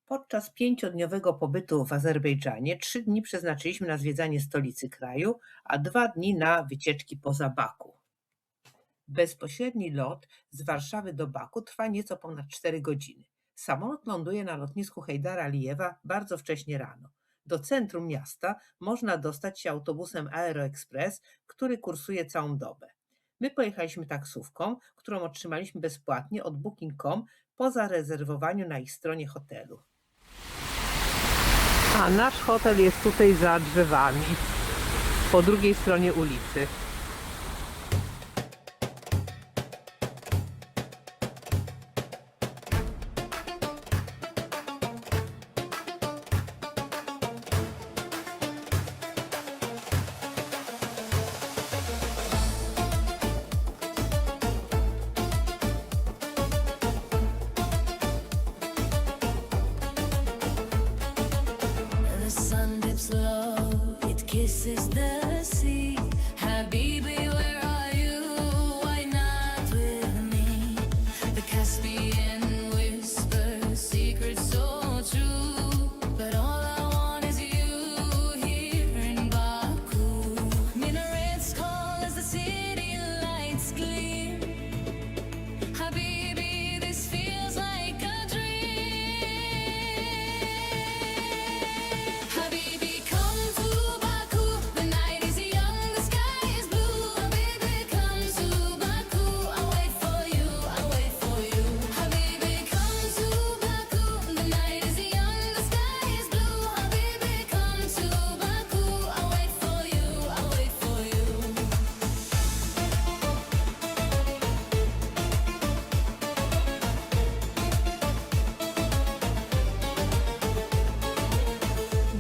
Podczas 5-dniowego pobytu w Azerbejdżanie 3 dni przeznaczyliśmy na zwiedzanie stolicy kraju, a 2 dni na wycieczki poza Baku. Bezpośredni lot z Warszawy do Baku trwa nieco ponad 4 godziny. Samolot ląduje na lotnisku Hejdara Alijewa bardzo wcześnie rano. Do centrum miasta można dostać się autobusem Aeroexpress, który kursuje całą dobę. My pojechaliśmy taksówką, którą otrzymaliśmy bezpłatnie od Booking.com po zarezerwowaniu na ich stronie hotelu. A nasz hotel jest tutaj za drzewami, po drugiej stronie ulicy. The sun dips low, it kisses the sea. Habibi, where are you? Why not with me? The Caspian whispers secrets so true, but all I want is you here in Baku. Minarets call as the city lights gleam. Habibi, this feels like a dream. Habibi, come to Baku. The night is young, the sky is blue. Habibi, come to Baku. I'll wait for you, I'll wait for you. Habibi, come to Baku. The night is young, the sky is blue. Habibi, come to Baku. I'll wait for you, I'll wait for you.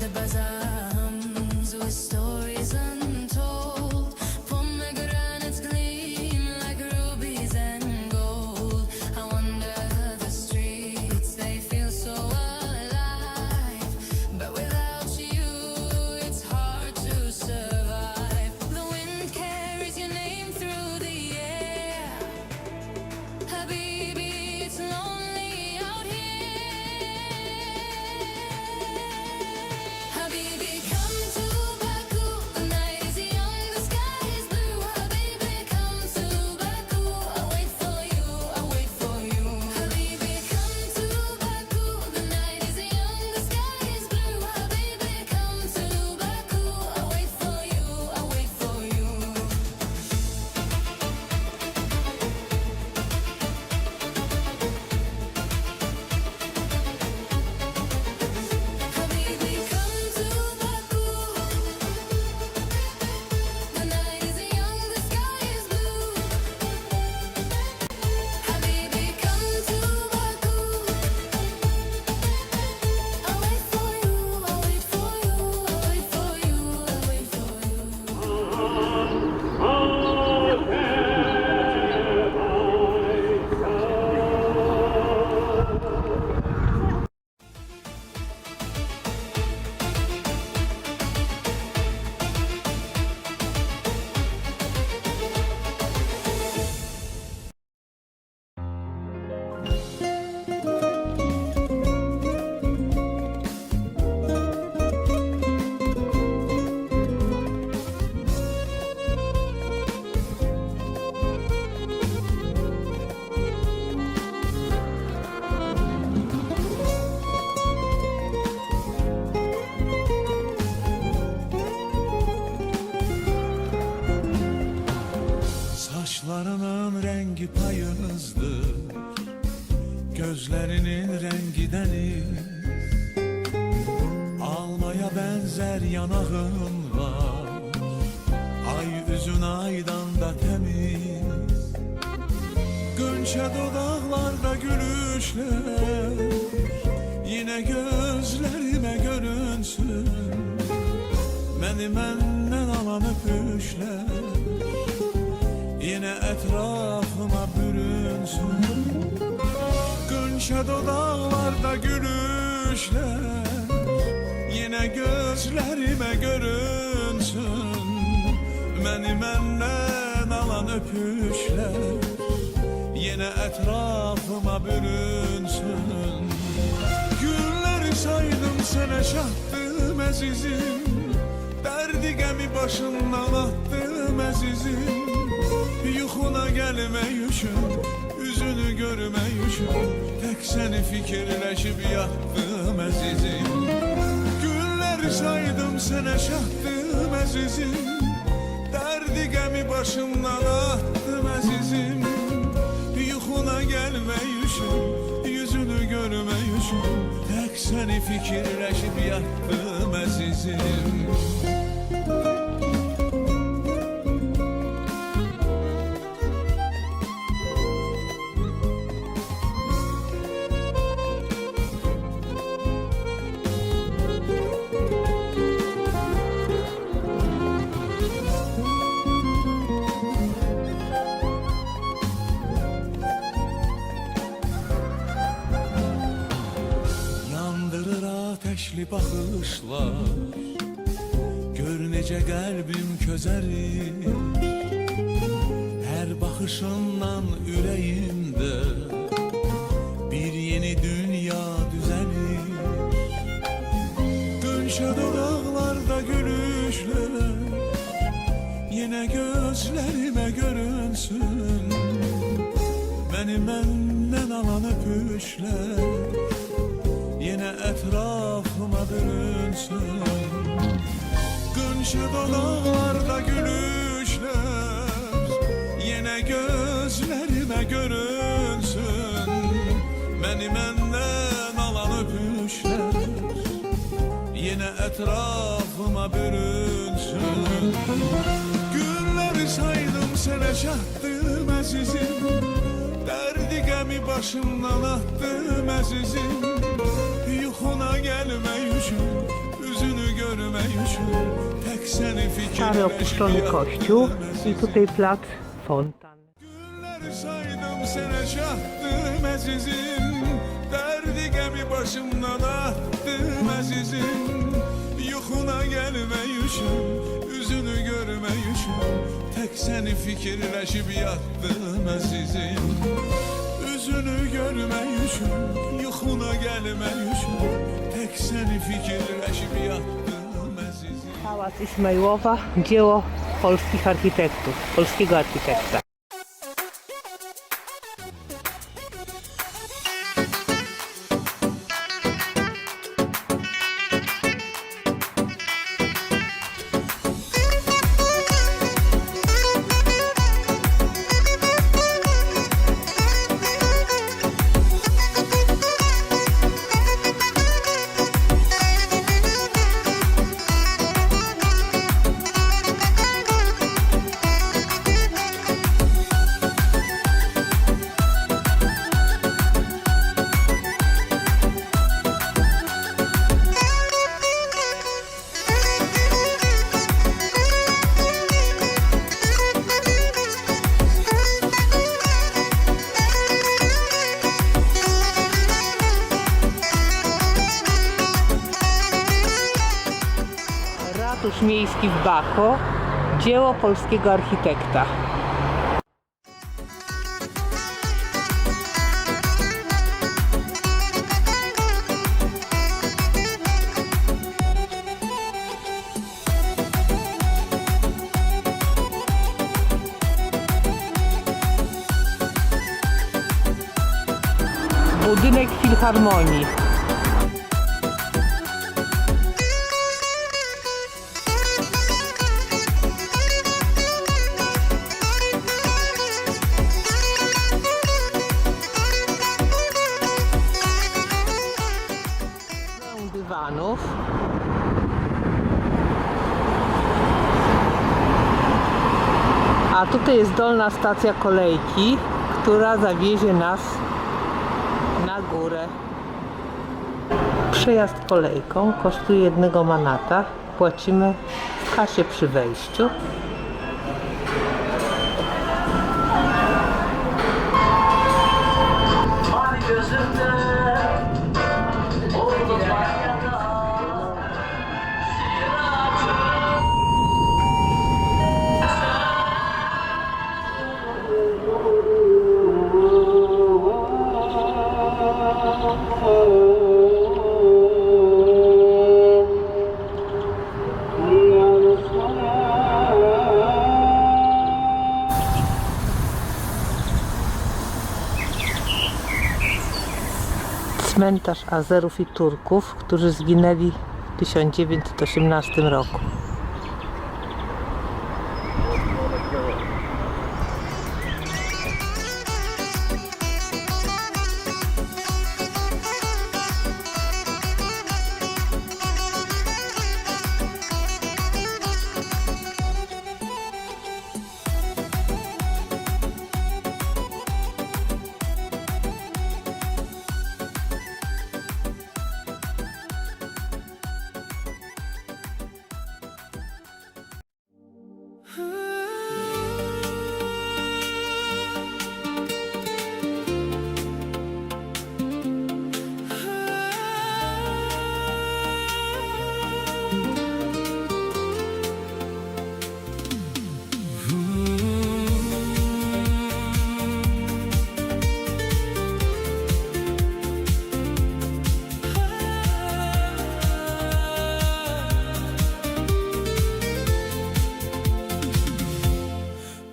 The bazaar hums with stories untold. Pomegranates gleam like rubies and gold. I wander the streets, they feel so alive. But without you, it's hard to survive. The wind carries your name through the air. Habibi, it's lonely out here. Habibi, come to Baku. The night is young, the sky is blue. Habibi, come to Baku. I'll wait for you, I'll wait for you. Habibi, come to Baku. The night is young, the sky is blue. Habibi, come to Baku. I'll wait for you, I'll wait for you. Habibi, come to Baku. The night is young, the sky is blue. Habibi, come to Baku. I'll wait for you, I'll wait for you, I'll wait for you, I'll wait for you. Saçlarının rengi payızdır, gözlerinin rengi deniz. Almaya benzer yanağın var, ay üzün aydan da temiz. Gönçe dudaklarda gülüşler, yine gözlerime görünsün. Beni benden alan öpüşler, yine etrafıma bürünsün. Gönçe dudaklarda gülüşler, yine gözlerime görünsün. Beni benden alan öpüşler, yine etrafıma bürünsün. Güller sənə çatdım əzizim, dərdi qəmi başından atdım əzizim. Yuxuna gəlmək üçün, üzünü görmək üçün, tək səni fikirləşib yatdım əzizim. Günləri saydım sənə çatdım əzizim, dərdi qəmi başımdan atdım əzizim. Yuxuna gəlmək üçün, yüzünü görmək üçün, tək səni fikirləşib yatdım əzizim. Ateşli baxışlar, gör necə qəlbim közərir. Hər baxışından ürəyimdə bir yeni dünya düzəlir. Qönçə dodaqlarda gülüşlər, yenə gözlərimə görünsün. Məni məndən alan öpüşlər, yine etrafıma bürünsün. Qönçə dodaqlarda gülüşlər, yine gözlərimə görünsün. Məni məndən alan öpüşlər, yine etrafıma bürünsün. Günləri saydım sənə çatdım əzizim, dərdi qəmi başımdan atdım əzizim. Yuxuna gəlmək üçün, üzünü görmək üçün, tək səni Stary opuszczony kościół i tutaj plac fontan. Günləri saydım sənə çatdım əzizim, dərdi qəmi başımdan atdım əzizim. Yuxuna gəlmək üçün, üzünü görmək üçün, tək səni fikirləşib yatdım əzizim. Üzünü görmək üçün, yuxuna gəlmək üçün, tək səni fikirləşib yatdım əzizim. Pałac Ismaiłowa, dzieło polskich architektów, polskiego architekta. Ratusz miejski w Bacho, dzieło polskiego architekta. Budynek Filharmonii. Dywanów. A tutaj jest dolna stacja kolejki, która zawiezie nas na górę. Przejazd kolejką kosztuje 1 manata. Płacimy w kasie przy wejściu. Cmentarz Azerów i Turków, którzy zginęli w 1918 roku.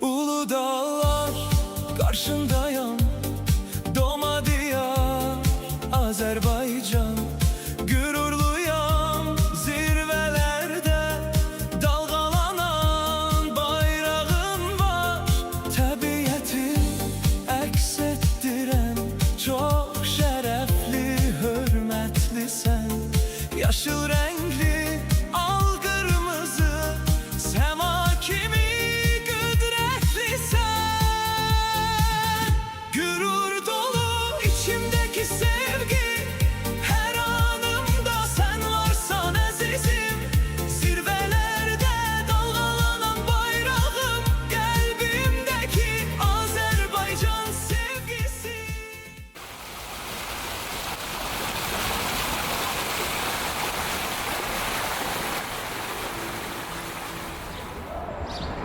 Uludağlar karşındayım, Doma diyar Azerbaycan. Gururluyam zirvelerde, dalgalanan bayrağın var. Təbiyyəti əks etdirən, çox şərəfli, hörmətlisən. Yaşıl rəngli, al qırmızı, səma kimi gurur dolu içimdeki sevgi, her anımda sen varsan azizim. Zirvelerde dalgalanan bayrağım, kalbimdeki Azerbaycan sevgisi.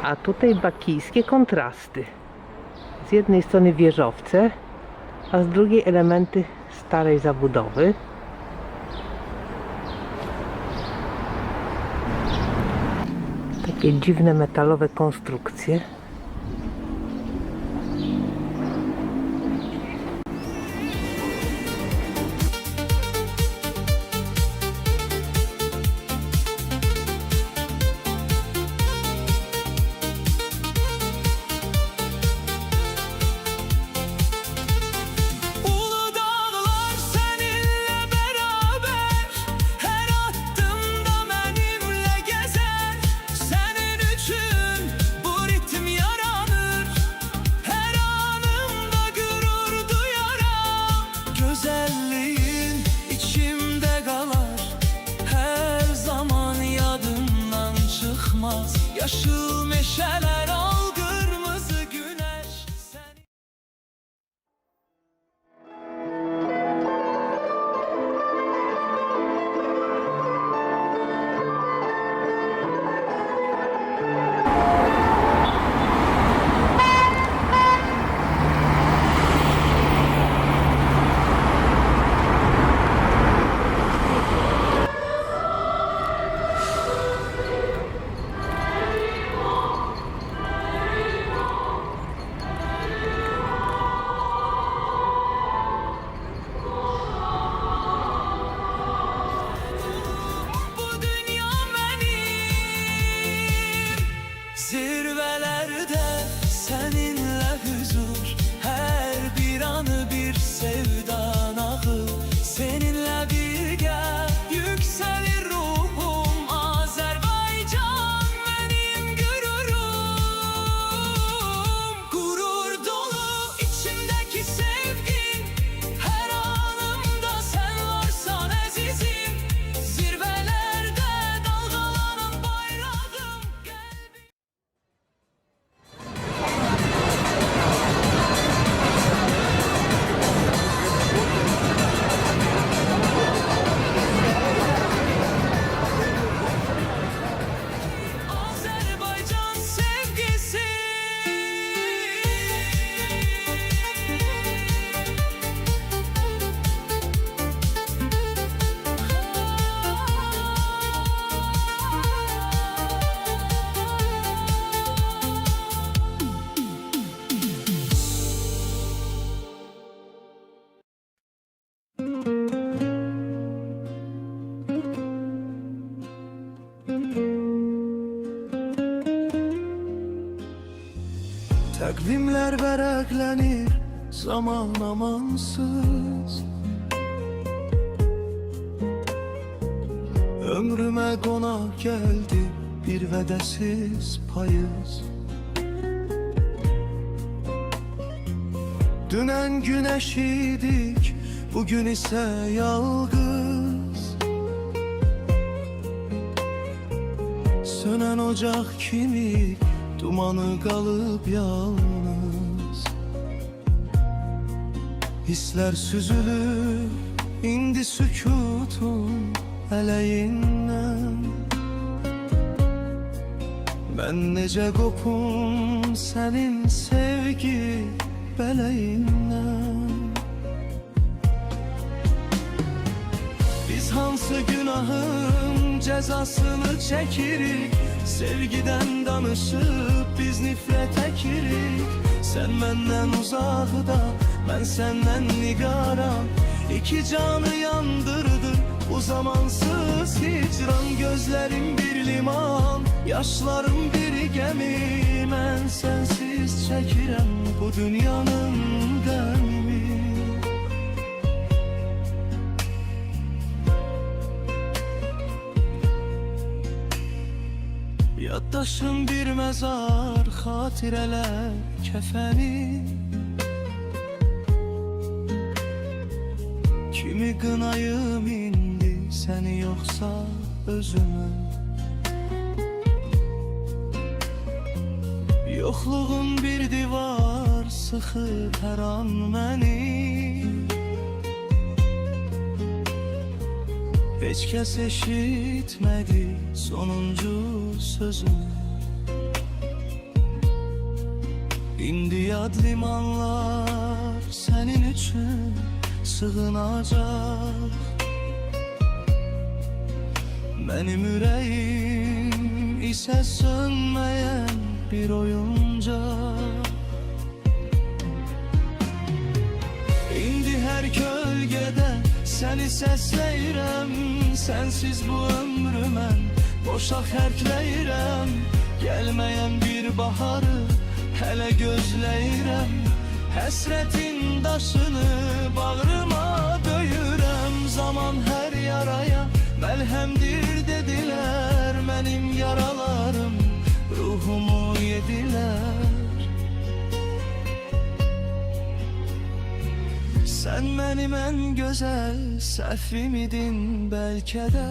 A tutaj bakijskie kontrasty. Z jednej strony wieżowce, a z drugiej elementy starej zabudowy. Takie dziwne metalowe konstrukcje. Uludağlar seninle beraber, her attığımda benimle gezer. Senin için bu ritim İklimler bereklenir zaman amansız. Ömrüme konak geldi bir vedesiz payız. Dünen güneşiydik, bugün ise yalgız. Sönen ocak kimi, dumanı kalıp yalnız. Hisler süzülür, indi sükutun eleğinden. Ben nece kopum senin sevgi beleğinden. Biz hansı günahın cezasını çekirik? Sevgiden danışıp biz nifret ekirik. Sen benden uzakta, ben senden nigaran. İki canı yandırdı bu zamansız hicran. Gözlerim bir liman, yaşlarım bir gemi. Ben sensiz çekirem bu dünyanın demini. Yaddaşım bir mezar, hatireler kefeni. Kimi kınayım indi, seni yoksa özümü. Yokluğun bir divar sıxır hər an məni. Heç kəs eşitmədi sonuncu sözümü. İndi yad limanlar sənin üçün sığınacaq. Mənim ürəyim isə sönməyən bir oyuncaq. İndi hər kölgədə səni səsləyirəm. Sənsiz bu ömrü mən boşa xərcləyirəm. Gəlməyən bir baharı hələ gözləyirəm. Həsrətin daşını bağrıma döyürəm. Zaman hər yaraya məlhəmdir dedilər. Mənim yaralarım ruhumu yedilər. Sən mənim ən gözəl səhvim idin bəlkə də.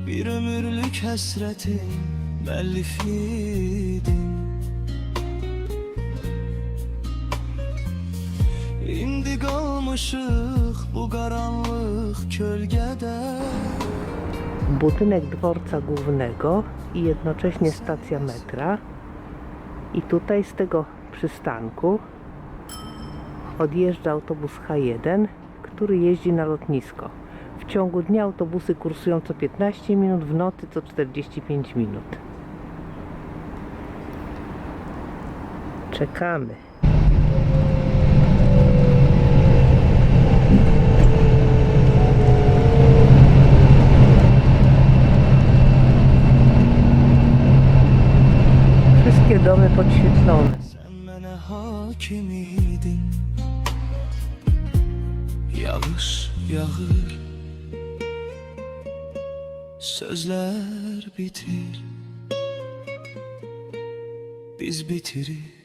Bir ömürlük həsrətin müəllifidin. İndi qalmışıq bu qaranlıq kölgədə. Budynek dworca głównego i jednocześnie stacja metra. I tutaj z tego przystanku odjeżdża autobus H1, który jeździ na lotnisko. W ciągu dnia autobusy kursują co 15 minut, w nocy co 45 minut. Czekamy. Wszystkie domy podświetlone. Sen mənə hakim idin. Yağış yağır, sözlər bitir, biz bitirik.